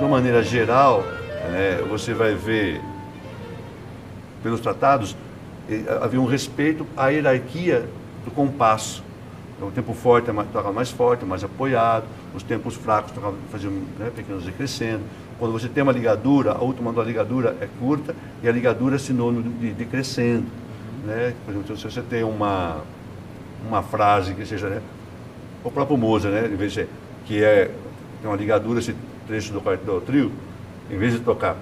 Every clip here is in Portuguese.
uma maneira geral, você vai ver pelos tratados, havia um respeito à hierarquia do compasso. Então, o tempo forte tocava mais forte, mais apoiado, os tempos fracos faziam pequenos decrescendo. Quando você tem uma ligadura, a última da ligadura é curta e a ligadura é sinônimo de decrescendo. Né? Por exemplo, se você tem uma frase que seja, né, o próprio Mozart, né, em vez de que tem uma ligadura, esse trecho do trio, em vez de tocar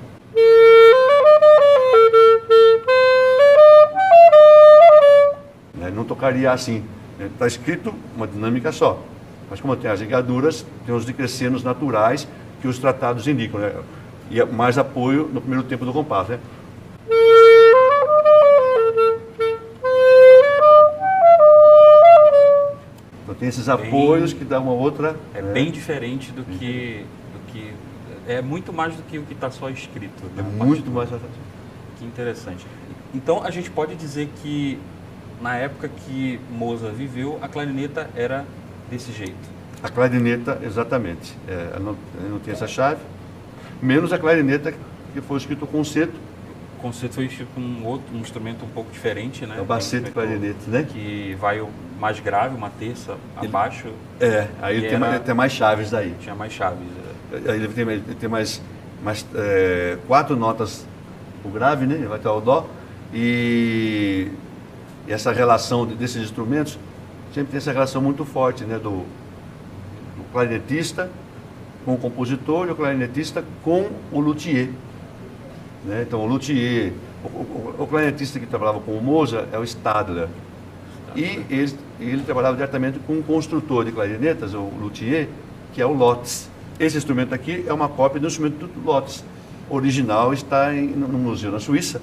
não tocaria assim. Está escrito uma dinâmica só. Mas como tem as ligaduras, tem os decrescendos naturais que os tratados indicam. Né? E mais apoio no primeiro tempo do compasso. Né? Então tem esses apoios que dão uma outra... bem diferente do que... É muito mais do que o que está só escrito. É muito mais... Que interessante. Então a gente pode dizer que na época que Mozart viveu, a clarineta era desse jeito. A clarineta, exatamente. Ela não tem essa chave, menos a clarineta que foi escrito o concerto. O concerto foi escrito com um instrumento um pouco diferente, né? É o bacete clarinete, né? Que vai o mais grave, uma terça abaixo. Aí ele tem mais chaves daí. Tinha mais chaves. Aí ele tem mais 4 notas o grave, né? Ele vai ter o dó. E essa relação desses instrumentos sempre tem essa relação muito forte, né? Do clarinetista com o compositor e o clarinetista com o luthier. Né? Então o luthier, o clarinetista que trabalhava com o Mozart é o Stadler. E ele trabalhava diretamente com um construtor de clarinetas, o luthier, que é o Lotz. Esse instrumento aqui é uma cópia do instrumento do Lotz. O original está no museu na Suíça.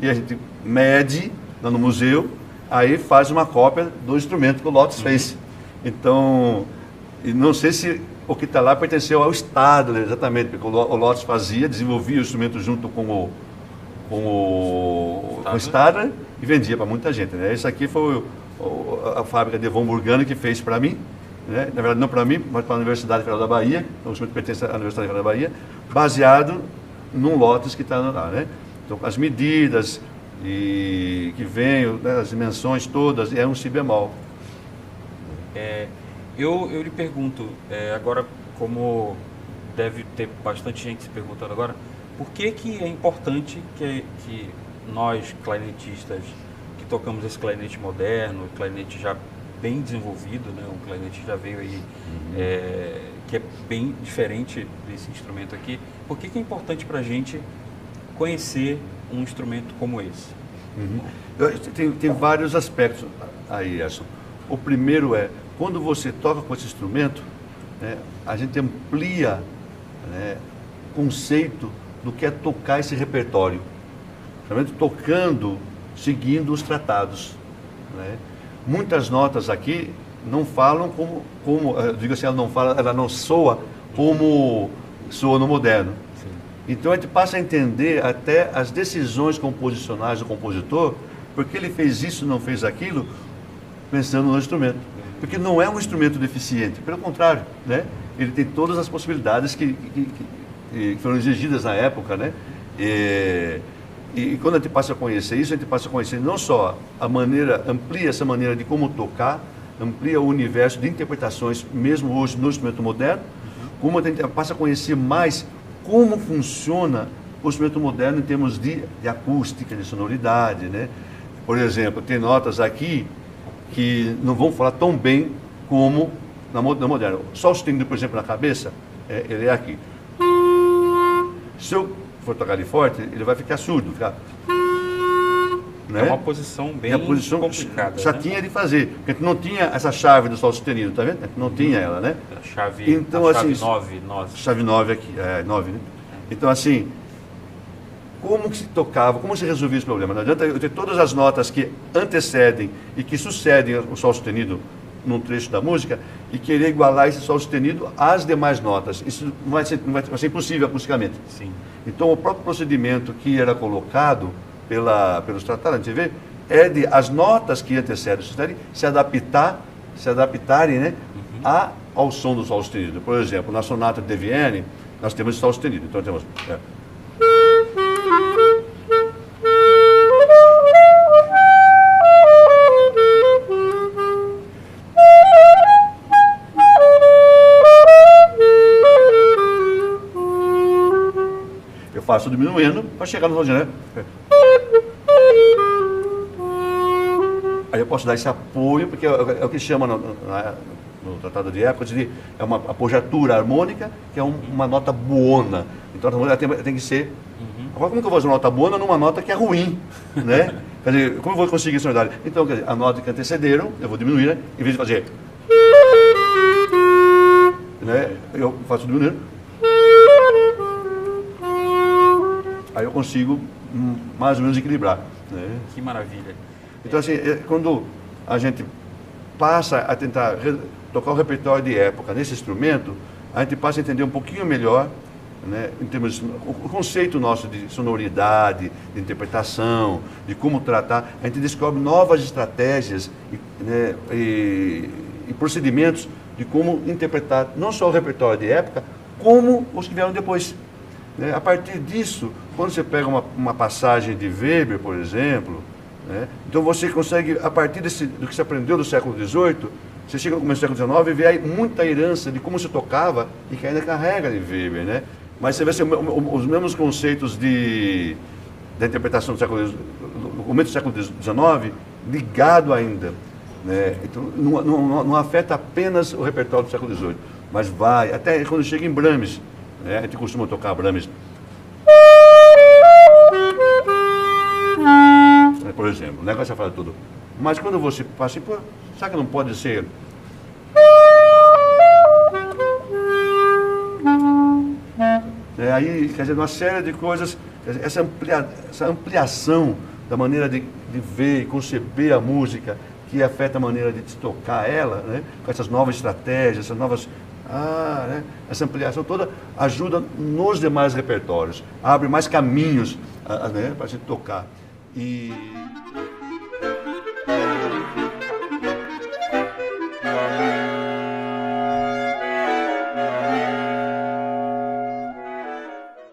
E a gente mede lá no museu, aí faz uma cópia do instrumento que o Lotz fez. Então, e não sei se o que está lá pertenceu ao Stadler, exatamente, porque o Lotz desenvolvia o instrumento junto com o Stadler e vendia para muita gente. Né? Esse aqui foi a fábrica de Von Burgano que fez para mim, né? Na verdade não para mim, mas para a Universidade Federal da Bahia, então o instrumento pertence à Universidade Federal da Bahia, baseado num Lotz que está lá. Né? Então, as medidas que vem, né, as dimensões todas, é um si bemol. Eu lhe pergunto, agora, como deve ter bastante gente se perguntando agora, por que é importante que nós, clarinetistas, que tocamos esse clarinete moderno, clarinete já bem desenvolvido, né, um clarinete já veio aí, que é bem diferente desse instrumento aqui, por que é importante para a gente conhecer um instrumento como esse? Tem vários aspectos aí, Edson. O primeiro quando você toca com esse instrumento, né, a gente amplia, né, o conceito do que é tocar esse repertório. Realmente tocando, seguindo os tratados. Né? Muitas notas aqui não falam como eu digo assim, ela não soa como soa no moderno. Então a gente passa a entender até as decisões composicionais do compositor, porque ele fez isso, não fez aquilo, pensando no instrumento. Porque não é um instrumento deficiente, pelo contrário, né? Ele tem todas as possibilidades que foram exigidas na época, né? E quando a gente passa a conhecer isso, a gente passa a conhecer não só amplia essa maneira de como tocar, amplia o universo de interpretações, mesmo hoje no instrumento moderno, como a gente passa a conhecer mais como funciona o instrumento moderno em termos de acústica, de sonoridade, né? Por exemplo, tem notas aqui que não vão falar tão bem como na moderna. Só o sustenido, por exemplo, na cabeça, ele é aqui. Se eu for tocar ali forte, ele vai ficar surdo. Né? É uma posição bem complicada. Chatinha, né? De fazer. Porque a gente não tinha essa chave do sol sustenido, tá vendo? A gente não tinha ela, né? A chave, então, a assim, chave 9. Chave 9 aqui, 9, né? Então, assim, como que se tocava, como se resolvia esse problema? Não adianta eu ter todas as notas que antecedem e que sucedem o sol sustenido num trecho da música e querer igualar esse sol sustenido às demais notas. Isso vai ser impossível acusticamente. Sim. Então, o próprio procedimento que era colocado pelos tratados, a gente vê, é de as notas que antecedem o sustenido se adaptarem, né, ao som do sol sustenido. Por exemplo, na sonata de Vienne, nós temos sol sustenido. Então temos... Eu faço diminuindo para chegar no solzinho, né? Aí eu posso dar esse apoio, porque é o que chama no Tratado de Época, é uma apogiatura harmônica, que é uma nota buona. Então ela tem que ser... Agora, como que eu vou fazer uma nota buona numa nota que é ruim, né? Quer dizer, como eu vou conseguir essa unidade? Então, quer dizer, a nota que antecederam, eu vou diminuir, né? Em vez de fazer... Né? Eu faço diminuindo. Aí eu consigo mais ou menos equilibrar. Né? Que maravilha. Então, assim, quando a gente passa a tentar tocar o repertório de época nesse instrumento, a gente passa a entender um pouquinho melhor, né, em termos, o conceito nosso de sonoridade, de interpretação, de como tratar. A gente descobre novas estratégias, né, e procedimentos de como interpretar não só o repertório de época, como os que vieram depois. Né? A partir disso, quando você pega uma passagem de Weber, por exemplo, né, então você consegue, a partir do que você aprendeu do século XVIII, você chega no começo do século XIX e vê aí muita herança de como se tocava e que ainda carrega de Weber, né? Mas você vê assim, os mesmos conceitos da interpretação no começo do século XIX, ligado ainda. Né? Então, não afeta apenas o repertório do século XVIII, mas vai, até quando chega em Brahms, né? A gente costuma tocar Brahms, por exemplo, o negócio fala tudo. Mas quando você passa assim, pô, será que não pode ser... Aí, quer dizer, uma série de coisas, dizer, essa ampliação da maneira de ver e conceber a música, que afeta a maneira de tocar ela, né? Com essas novas estratégias, essas novas... né? Essa ampliação toda ajuda nos demais repertórios, abre mais caminhos, né, para a gente tocar. E...